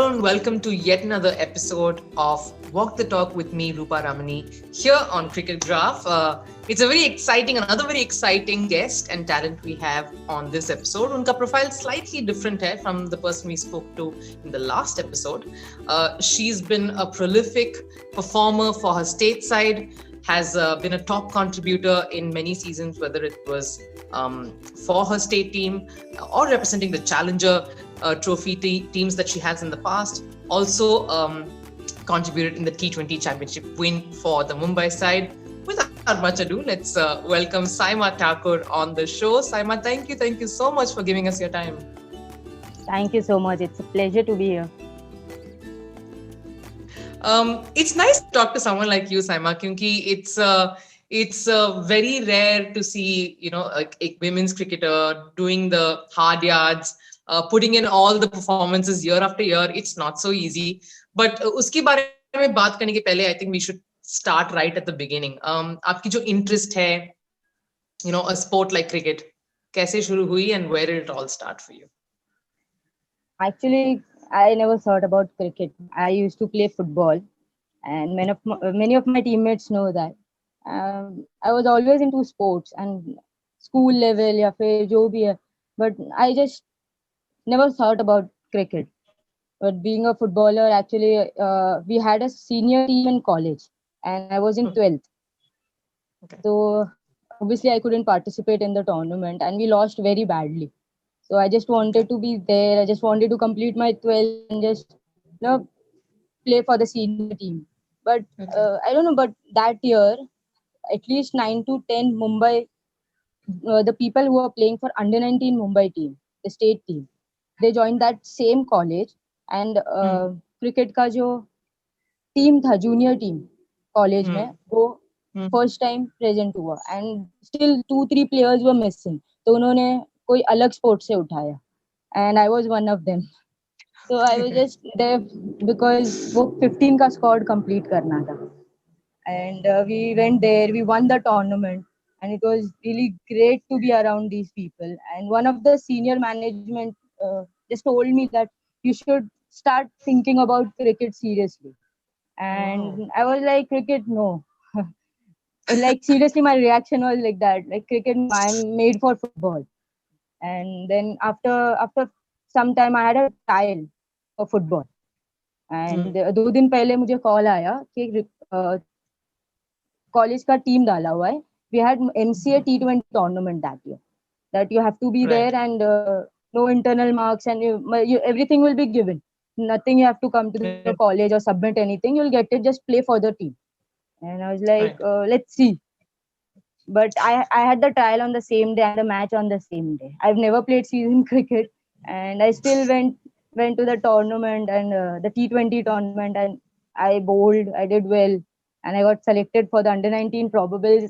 Hello and welcome to yet another episode of Walk the Talk with me, Rupa Ramani, here on Cricket Graph. It's another very exciting guest and talent we have on this episode. Unka profile slightly different hai from the person we spoke to in the last episode. She's been a prolific performer for her state side, has been a top contributor in many seasons, whether it was for her state team or representing the Challenger trophy teams that she has in the past. Also contributed in the T20 championship win for the Mumbai side. Without much ado, let's welcome Saima Thakur on the show. Saima, thank you so much for giving us your time. Thank you so much. It's a pleasure to be here. It's nice to talk to someone like you, Saima, because it's very rare to see, a women's cricketer doing the hard yards, putting in all the performances year after year. It's not so easy. But uski बारे में बात करने के पहले, I think we should start right at the beginning. आपकी जो interest है, a sport like cricket, कैसे शुरू हुई and where did it all start for you? Actually, I never thought about cricket. I used to play football, and many of my teammates know that. I was always into sports and school level, या फिर जो भी है. But I just never thought about cricket. But being a footballer, actually, we had a senior team in college, and I was in 12th. Okay. So obviously, I couldn't participate in the tournament, and we lost very badly. So I just wanted to be there. I just wanted to complete my 12th and just play for the senior team. But I don't know. But that year, at least 9 to 10 Mumbai, the people who were playing for under 19 Mumbai team, the state team, they joined that same college. And cricket का जो team था, junior team college में, वो first time present हुआ. And still 2-3 players were missing. तो उन्होंने कोई अलग sport से उठाया. And I was one of them. So I was just there because वो 15 का squad complete करना था. And we went there, we won the tournament. And it was really great to be around these people. And one of the senior management just told me that you should start thinking about cricket seriously. And I was like, cricket, no. Like, seriously, my reaction was like that. Like, cricket, no, I'm made for football. And then after some time, I had a trial for football. And 2 दिन पहले मुझे call आया कि college का team डाला हुआ है. We had MCA T20 tournament that year. That you have to be there and no internal marks and everything will be given. Nothing you have to come to the college or submit anything. You'll get it. Just play for the team. And I was like, let's see. But I had the trial on the same day and the match on the same day. I've never played season cricket, and I still went to the tournament and the T20 tournament, and I bowled. I did well, and I got selected for the under 19 probables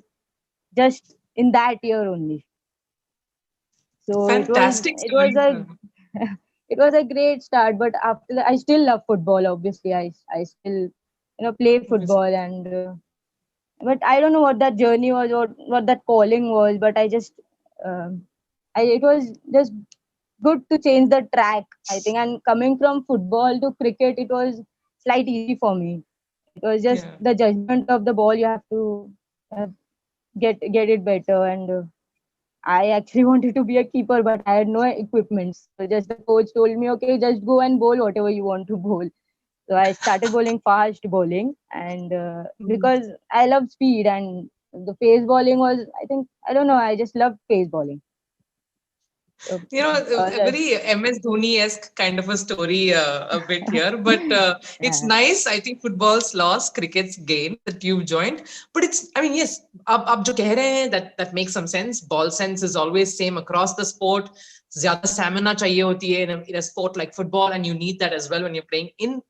just in that year only. So Fantastic. it was a great start. But after that, I still love football. Obviously, I still play football and. But I don't know what that journey was or what that calling was. But I just, it was just good to change the track, I think. And coming from football to cricket, it was slightly easy for me. It was just the judgment of the ball. You have to get it better. And I actually wanted to be a keeper, but I had no equipment. So just the coach told me, okay, just go and bowl whatever you want to bowl. So I started bowling fast bowling, and because I love speed, and the pace bowling was, I don't know, I just loved pace bowling. So, a very MS Dhoni-esque kind of a story a bit here, but it's nice. I think football's lost, cricket's gain that you've joined. But yes, ab jo keh rahe hain, that makes some sense. Ball sense is always same across the sport. Zyada stamina chahiye hoti hai in a sport like football, and you need that as well when you're playing in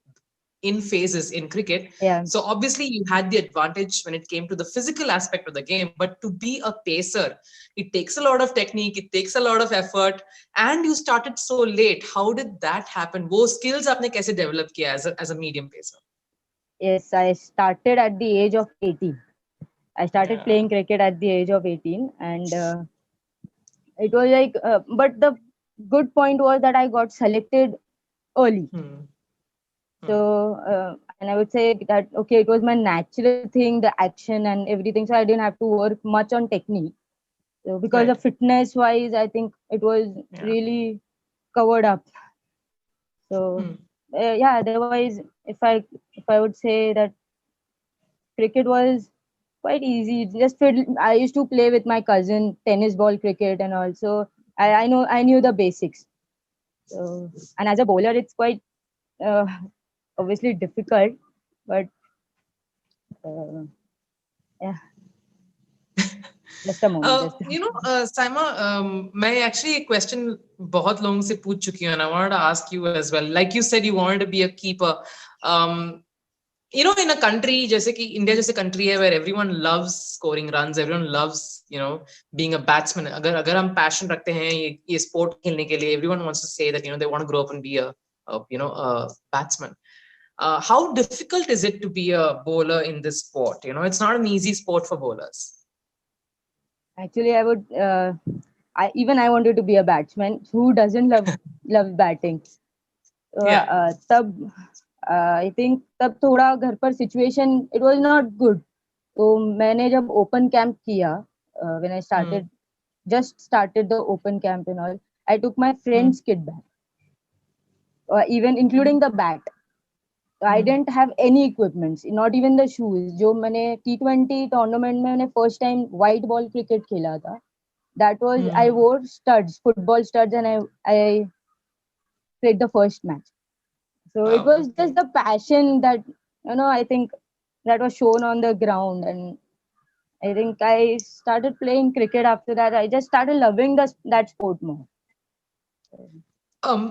phases in cricket. So obviously you had the advantage when it came to the physical aspect of the game, but to be a pacer, it takes a lot of technique, it takes a lot of effort, and you started so late. How did that happen? Wo skills aapne kaise develop kiya as a medium pacer? Yes, I started at the age of 18. I started playing cricket at the age of 18, and it was like, but the good point was that I got selected early. So, and I would say that, okay, it was my natural thing, the action and everything. So I didn't have to work much on technique. So because Right. of fitness wise, I think it was Yeah. really covered up. So, Hmm. yeah, otherwise, if I would say that cricket was quite easy. I used to play with my cousin tennis ball cricket, and also I knew the basics. So, and as a bowler, it's quite uh, obviously difficult, but uh, yeah, just a moment, just a Saima, मैं actually a question बहुत लोगों से पूछ चुकी हूँ, and I wanted to ask you as well. Like you said, you wanted to be a keeper. Um, in a country जैसे कि India जैसे country है where everyone loves scoring runs, everyone loves, being a batsman. अगर हम passion रखते हैं ये sport खेलने के लिए, everyone wants to say that, they want to grow up and be a batsman. How difficult is it to be a bowler in this sport? It's not an easy sport for bowlers. actually I would I wanted to be a batsman. Who doesn't love batting? Yeah. तब I think तब थोड़ा घर पर situation it was not good. तो मैंने जब open camp किया, when I Hmm. Started just started the open camp and all, I took my Hmm. friend's kit bag, even including the bat. I Hmm. didn't have any equipments, not even the shoes. जो मैंने T20 tournament में मैंने first time white ball cricket खेला था, that was I Hmm. wore studs, football studs, and I played the first match. So it Oh, was just okay. the passion that, I think that was shown on the ground. And I think I started playing cricket after that. I just started loving that sport more. Um,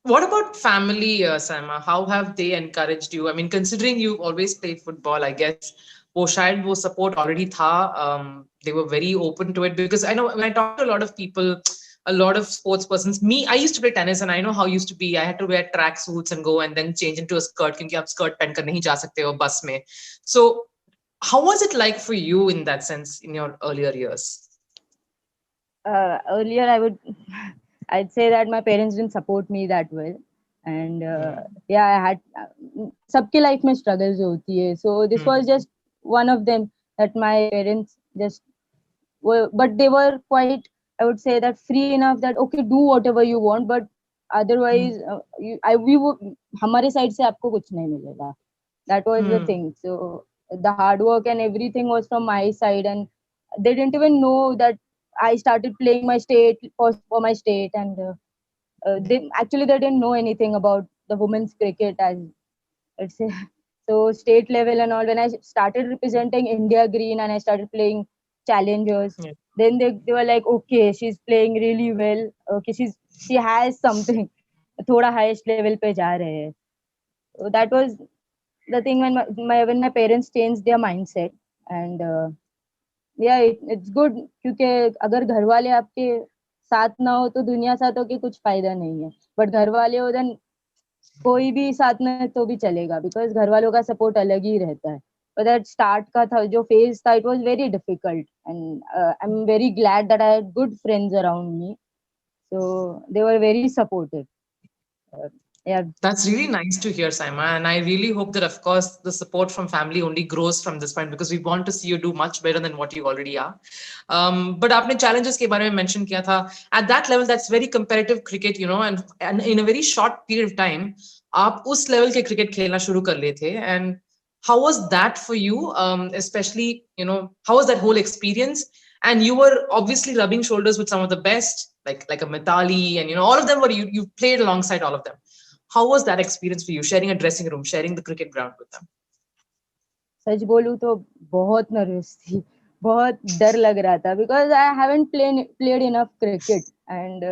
what about family, Saima? How have they encouraged you? I mean, considering you always played football, I guess वो शायद वो support already था. They were very open to it because I know when I talk to a lot of people, a lot of sports persons. Me, I used to play tennis, and I know how it used to be. I had to wear track suits and go and then change into a skirt क्योंकि आप skirt पहन कर नहीं जा सकते हो बस में. So, how was it like for you in that sense in your earlier years? Earlier, I'd say that my parents didn't support me that well. And Hmm. yeah, I had सबके life में struggles होती है. So this was Hmm. just one of them, that my parents just were, but they were quite, I would say, that free enough that okay, do whatever you want, but Hmm. otherwise, we would, हमारे side से आपको कुछ नहीं मिलेगा. That was the Hmm. thing. So the hard work and everything was from my side, and they didn't even know that I started playing my state for my state. And they didn't know anything about the women's cricket, as let's say. So state level and all, when I started representing India Green and I started playing challengers, Yeah. then they were like, okay, she's playing really well. Okay, she has something. थोड़ा highest level पे जा रहे हैं. So that was the thing when my parents changed their mindset. And yeah, it's good, क्योंकि अगर घर वाले आपके साथ ना हो तो दुनिया साथ हो के कुछ फायदा नहीं है. बट घर वाले हो, देन कोई भी साथ में है तो भी चलेगा, बिकॉज घर वालों का सपोर्ट अलग ही रहता है. But that स्टार्ट का था जो फेज था, it was very difficult. And I am very glad that I had good friends around me, so they were very supportive. Yeah. That's really nice to hear, Saima. And I really hope that, of course, the support from family only grows from this point because we want to see you do much better than what you already are. But आपने challenges के बारे में mention किया था. At that level, that's very competitive cricket, and in a very short period of time, आप उस level के cricket खेलना शुरू कर लेते. And how was that for you? Especially, how was that whole experience? And you were obviously rubbing shoulders with some of the best, like a Mitali, and all of them were you played alongside all of them. How was that experience for you, sharing a dressing room, sharing the cricket ground with them? सच बोलूं तो बहुत nervous थी, बहुत डर लग रहा था, because I haven't played enough cricket. And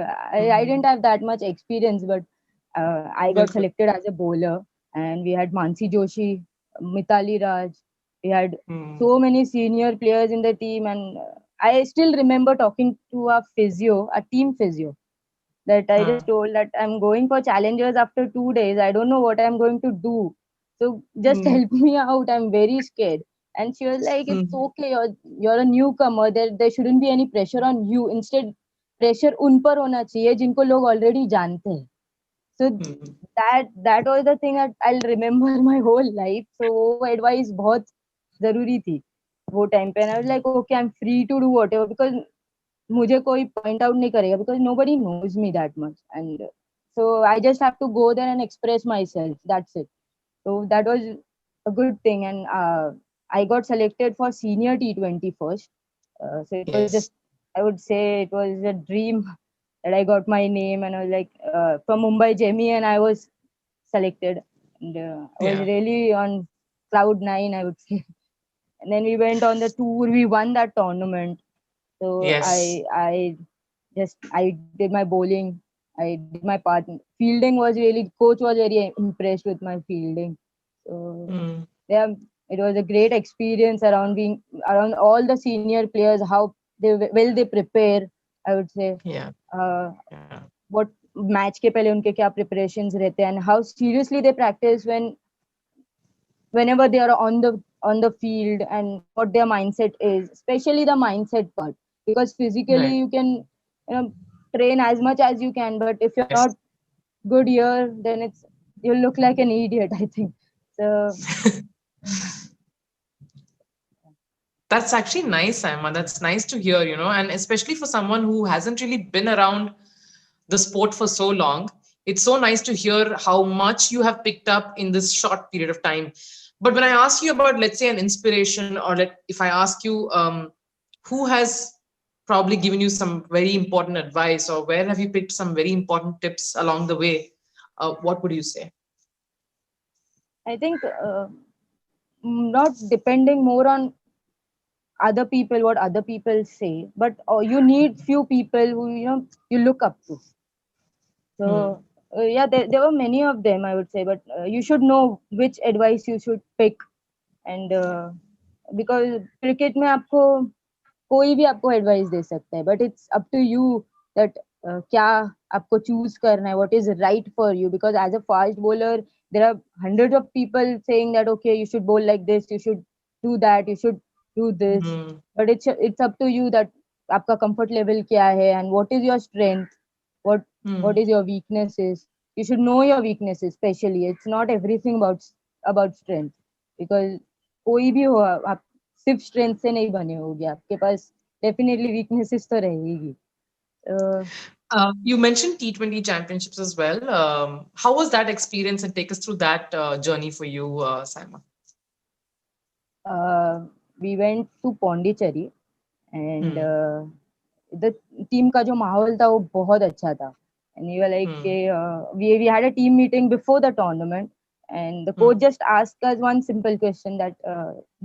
I didn't have that much experience, but I got बिल्कुल. selected as a bowler. And we had Mansi Joshi, Mitali Raj, we had Hmm. so many senior players in the team. And I still remember talking to a team physio, that I हाँ. just told that I'm going for challengers after 2 days. I don't know what I'm going to do. So just Hmm. help me out. I'm very scared. And she was like, it's Hmm. okay. You're a newcomer. There shouldn't be any pressure on you. Instead, pressure उन पर होना चाहिए जिनको लोग already जानते हैं. So Hmm. that was the thing that I'll remember my whole life. So वो advice बहुत जरूरी थी वो time पे. And I was like, okay, I'm free to do whatever, because मुझे कोई point out नहीं करेगा, because nobody knows me that much. And so I just have to go there and express myself. That's it. So that was a good thing. And I got selected for senior T20 first. So it was Yes. just, I would say it was a dream that I got my name, and I was like, from Mumbai Jemmy, and I was selected. And I was Yeah. really on cloud nine, I would say. And then we went on the tour. We won that tournament. So Yes. I did my bowling. I did my part. Fielding was really, coach was very impressed with my fielding. So Hmm. yeah, it was a great experience around being around all the senior players. How they prepare, I would say. Yeah. Uh, Yeah. what match के पहले उनके क्या preparations रहते हैं, and how seriously they practice whenever they are on the field, and what their mindset is, especially the mindset part. Because physically Right. you can, train as much as you can, but if you're Yes. not good here, then you'll look like an idiot, I think. So That's actually nice, Simon. That's nice to hear, and especially for someone who hasn't really been around the sport for so long. It's so nice to hear how much you have picked up in this short period of time. But when I ask you about, let's say, an inspiration, or if I ask you, who has probably given you some very important advice, or where have you picked some very important tips along the way, what would you say? I think not depending more on other people, what other people say, but you need few people who you look up to. Hmm. So yeah, there were many of them, I would say, but you should know which advice you should pick. And because cricket में आपको कोई भी आपको advice दे सकता है, but it's up to you that क्या आपको choose करना है, what is right for you. Because as a fast bowler, there are hundreds of people saying that okay, you should bowl like this, you should do that, you should do this. Hmm. But it's up to you that आपका comfort level क्या है, and what is your strength, what Hmm. what is your weaknesses. You should know your weaknesses. Especially, it's not everything about strength. Because कोई भी हो, आप सिर्फ strength से नहीं बने होगे, आपके पास डेफिनेटली वीकनेसेस तो रहेगी. You mentioned T20 championships as well. How was that experience, and take us through that journey for you, Simon? We went to Pondicherry, and Hmm. the team का जो माहौल था वो बहुत अच्छा था. And we were like, Hmm. we had a team meeting before the tournament, and the coach Hmm. just asked us one simple question that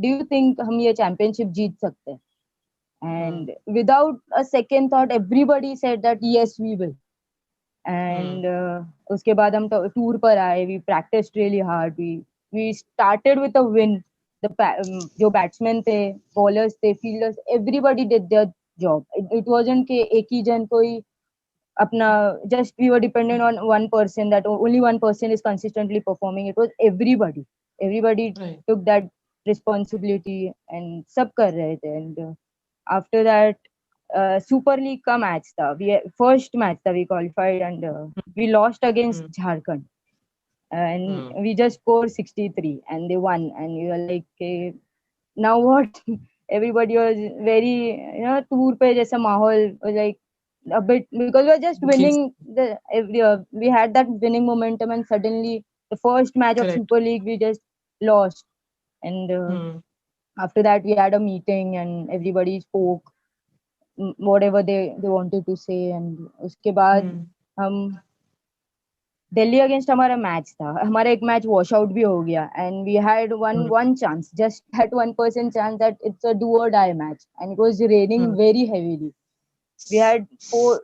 do you think हम ये championship जीत सकते हैं? Hmm. And without a second thought, everybody said that yes, we will. Hmm. And उसके बाद हम tour पर आए. We practiced really hard. We started with a win. जो बैट्समैन थे, बॉलर्स थे, fielders, everybody did their job. It wasn't कि एक ही जन कोई अपना, just we were dependent on one person, that only one person is consistently performing. It was everybody Right. took that responsibility, and सब कर रहे थे. And after that, super league का मैच था. फर्स्ट मैच था, we qualified, and we lost against Hmm. Jharkhand, and Hmm. we just scored 63 and they won. And we were like, okay, now what? Everybody was very, tour pe jaisa mahol was like a bit, because we were just Yes. winning we had that winning momentum, and suddenly the first match of Correct. Super League we just lost. And Hmm. after that we had a meeting, and everybody spoke whatever they wanted to say. And उसके बाद Hmm. हम Delhi against हमारा match था. हमारा एक match wash out भी हो गया. And we had one Hmm. One chance, just that 1% chance that it's a do or die match. And it was raining Hmm. Very heavily. We had four,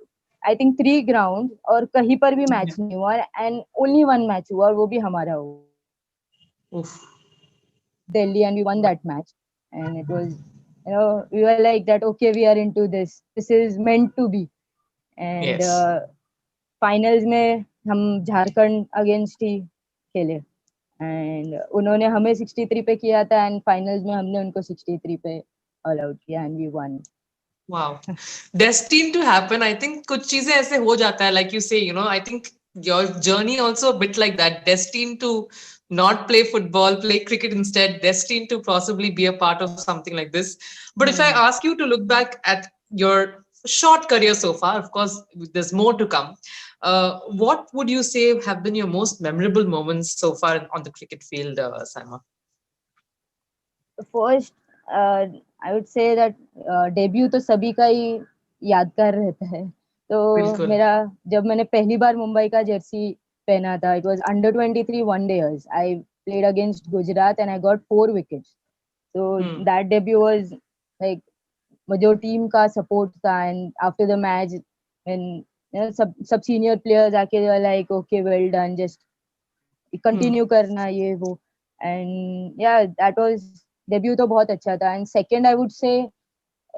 I think 3 ground, और कहीं पर भी Yeah. Match नहीं हुआ. And only one match हुआ, और वो भी हमारा हुआ, Oof. Delhi, and we won that match. And it was, we were like that, okay, we are into this. This is meant to be. And Yes. Finals में हम Jharkhand against ही खेले. And उन्होंने हमें 63 पे किया था, एंड फाइनल्स में हमने उनको 63 पे ऑल आउट किया, and we won. Wow. Destined to happen. I think कुछ चीजें ऐसे हो जाता है, like you say, I think your journey also a bit like that, destined to not play football, play cricket instead, destined to possibly be a part of something like this. But if I Hmm. ask you to look back at your short career so far, of course there's more to come, what would you say have been your most memorable moments so far on the cricket field, Saima? First I would say that debut तो सभी का ही यादगार रहता है. तो बिल्कुल. मेरा जब मैंने पहली बार मुंबई का जर्सी पहना था, it was under 23 one days. I played against Gujarat and I got 4 wickets. So Hmm. that debut was like जो टीम का सपोर्ट था. And after the match and सब सीनियर प्लेयर्स आके like okay well done, just Hmm. Continue करना ये वो. And या that was debut तो बहुत अच्छा था. And second I would say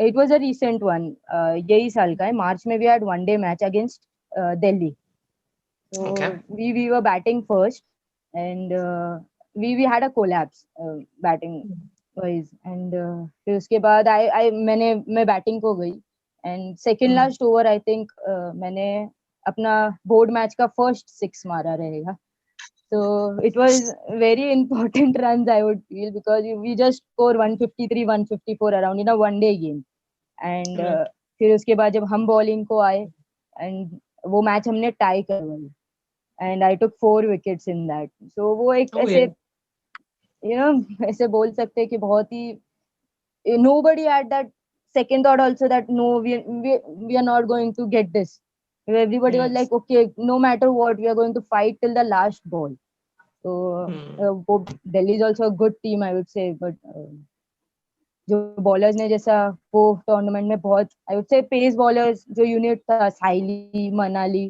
it was a recent one. यही साल का है, मार्च में we had one day match against Delhi. So Okay. we were batting first, and we had a collapse batting wise. And फिर उसके बाद मैं batting को गई. And second Hmm. Last over I think मैंने अपना बोर्ड मैच का फर्स्ट सिक्स मारा रहेगा. So it was very important runs, I would feel, because we just score 153 154 around in a one day game. And Right. फिर उसके बाद जब हम बॉलिंग को आए एंड वो मैच हमने टाई करवाई. And I took 4 wickets in that. So वो एक Oh ऐसे yeah. ऐसे बोल सकते हैं कि बहुत ही nobody had that second thought also that no, we are not going to get this. Everybody was Yes. like, okay, no matter what, we are going to fight till the last ball. So Hmm. Delhi is also a good team, I would say. But जो bowlers ने जैसा वो tournament में बहुत I would say pace bowlers जो unit था, Sayali, Manali,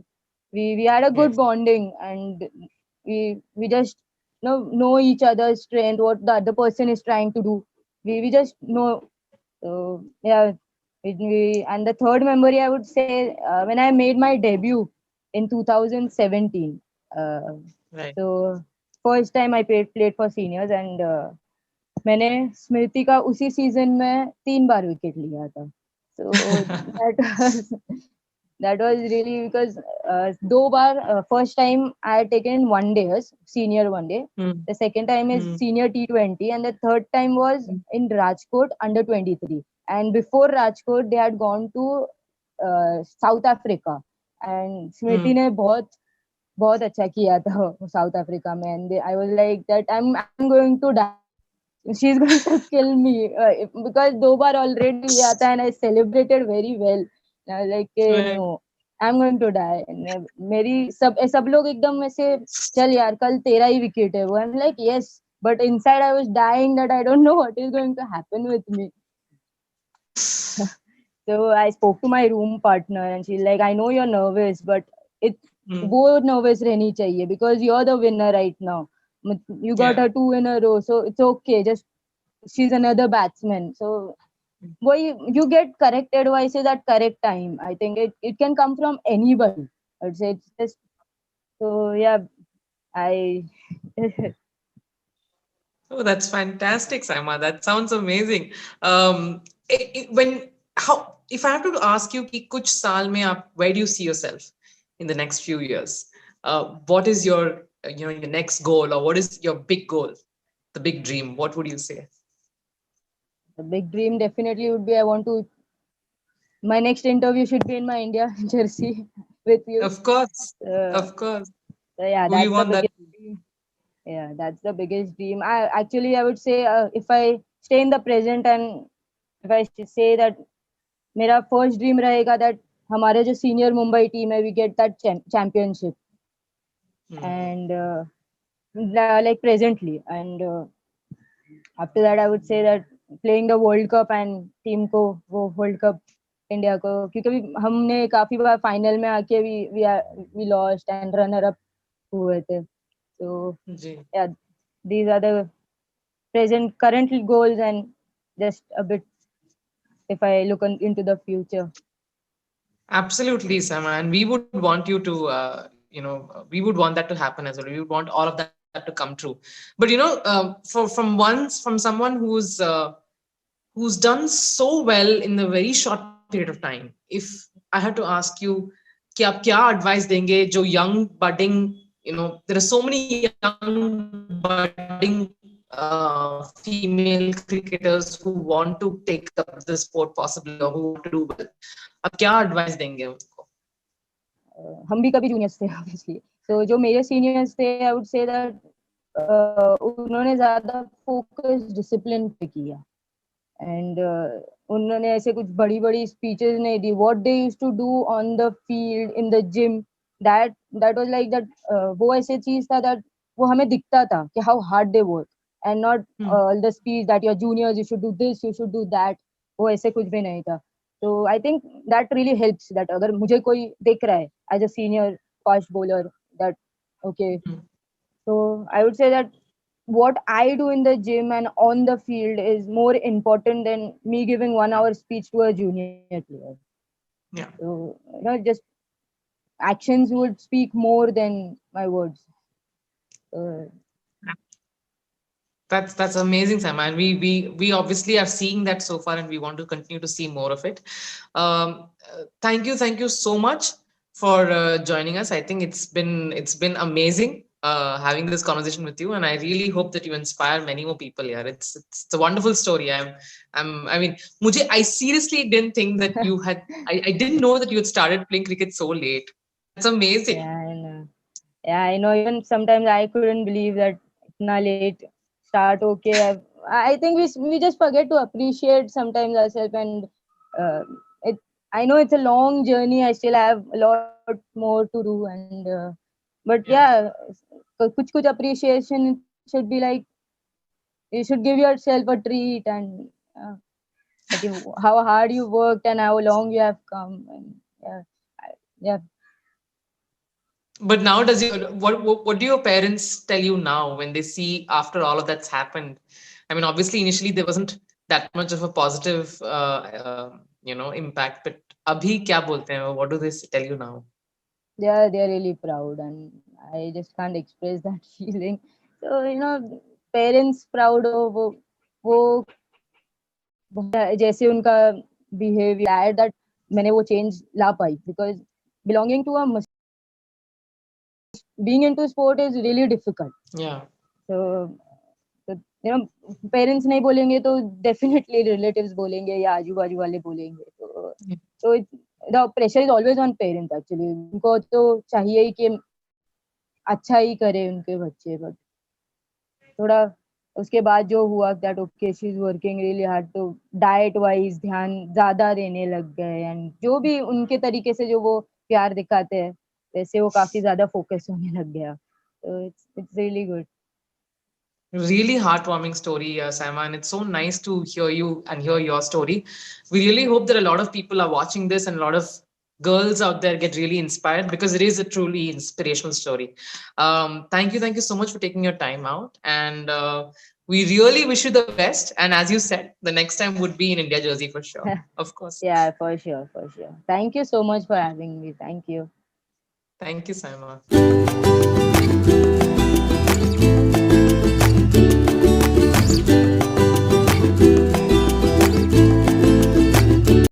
we had a good Yes. bonding. And we just know each other's strength, what the other person is trying to do. We just know. So yeah. And the third memory I would say, when I made my debut in 2017. uh, Right. so first time I played for seniors. And मैंने स्मृति का उसी season में 3 बार wicket लिया था. So that was really because 2 bar. First time I had taken one day senior one day. Hmm. The second time is Hmm. senior T20, and the third time was in Rajkot under 23. And before Rajkot, they had gone to South Africa. And Smriti Hmm. ने बहुत बहुत अच्छा किया था South Africa में. And I was like that I am going to die. She's going to kill me, because 2 बार already लिया था and I celebrated very well. I was like Right. no, I'm going to die. मेरी सब लोग एकदम ऐसे चल यार कल तेरा ही विकेट है वो. I'm like yes, but inside I was dying that I don't know what is going to happen with me. So I spoke to my room partner and she's like, I know you're nervous, but it Hmm. वो nervous रहनी चाहिए because you're the winner right now. You got Yeah. her 2 in a row, so it's okay. Just she's another batsman. So why you get correct advices at correct time. I think it can come from anybody. I'd say it's just so yeah. I Oh, that's fantastic, Saima. That sounds amazing. When how if I have to ask you कि कुछ साल में आप where do you see yourself in the next few years? What is your your next goal, or what is your big goal, the big dream? What would you say? the big dream definitely would be I want to. My next interview should be in my India jersey with you. Of course, Uh, of course. so yeah, We that's the want that. biggest dream. Yeah, that's the biggest dream. I would say, if I stay in the present and if I say that मेरा first dream रहेगा that हमारे जो senior Mumbai team है we get that championship. Hmm. And like presently. And after that I would say that playing the World Cup and team को वो World Cup India को, क्योंकि हमने काफी बार फाइनल में आके we lost and runner up हुए थे. So ji. yeah, these are the current goals. And just a bit if I look into the future. Absolutely, Sama, and we would want you to, we would want that to happen as well. We would want all of that to come true. But from someone who's done so well in a very short period of time. If I had to ask you कि आप क्या advice देंगे जो young budding, there are so many young budding female cricketers who want to take up the sport possibly or who want to do well. आप क्या advice देंगे उनको? हम भी कभी जूनियर्स थे ऑब्वियसली, तो जो मेरे सीनियर्स थे आई वुड से दैट उन्होंने ज्यादा फोकस डिसिप्लिन पे किया एंड उन्होंने ऐसे कुछ बड़ी बड़ी स्पीचेस नहीं दी. What they used to do on the field in the gym, that was like that. वो ऐसे चीज था दैट वो हमें दिखता था कि how hard they work and not all the speech that your juniors you should do this, you should do that. वो ऐसे कुछ भी नहीं था. तो I think that really helps, that अगर मुझे कोई देख रहा है as a senior fast bowler, that okay, so I would say that what I do in the gym and on the field is more important than me giving 1 hour speech to a junior player. Yeah. So just actions would speak more than my words. That's amazing, Sam, and we obviously are seeing that so far, and we want to continue to see more of it. Thank you so much for joining us. I think it's been amazing having this conversation with you, and I really hope that you inspire many more people here. It's a wonderful story. I mean, I seriously didn't think that you had. I didn't know that you had started playing cricket so late. That's amazing. Yeah, I know. Yeah, I know. Even sometimes I couldn't believe that itna late start. Okay, I think we just forget to appreciate sometimes ourselves, and uh, it. I know it's a long journey. I still have a lot more to do, and but yeah, kuch appreciation should be like you should give yourself a treat, and that how hard you worked and how long you have come, and yeah. But now, what do your parents tell you now when they see after all of that's happened? I mean, obviously, initially there wasn't that much of a positive, impact. But abhi kya bolte hain? What do they tell you now? They're really proud, and I just can't express that feeling. So parents proud हो वो जैसे उनका behaviour that मैंने वो change ला पाई, because belonging to a being into sport is really difficult. Yeah. So parents नहीं बोलेंगे तो डेफिनेटली रिलेटिव्स बोलेंगे या आजू बाजू वाले बोलेंगे. तो the pressure is always on parents actually. उनको तो चाहिए ही कि अच्छा ही करे उनके बच्चे. बट थोड़ा उसके बाद जो हुआ that okay she is working really hard, तो डाइट वाइज ध्यान ज्यादा देने लग गए, एंड जो भी उनके तरीके से जो वो प्यार दिखाते हैं वैसे वो काफी ज्यादा फोकस होने लग गया. तो it's really good. Really heartwarming story, Saima, and it's so nice to hear you and hear your story. We really hope that a lot of people are watching this and a lot of girls out there get really inspired, because it is a truly inspirational story. Thank you so much for taking your time out, and we really wish you the best. And as you said, the next time would be in India jersey for sure. Of course. Yeah, for sure. Thank you so much for having me. Thank you. Thank you, Saima.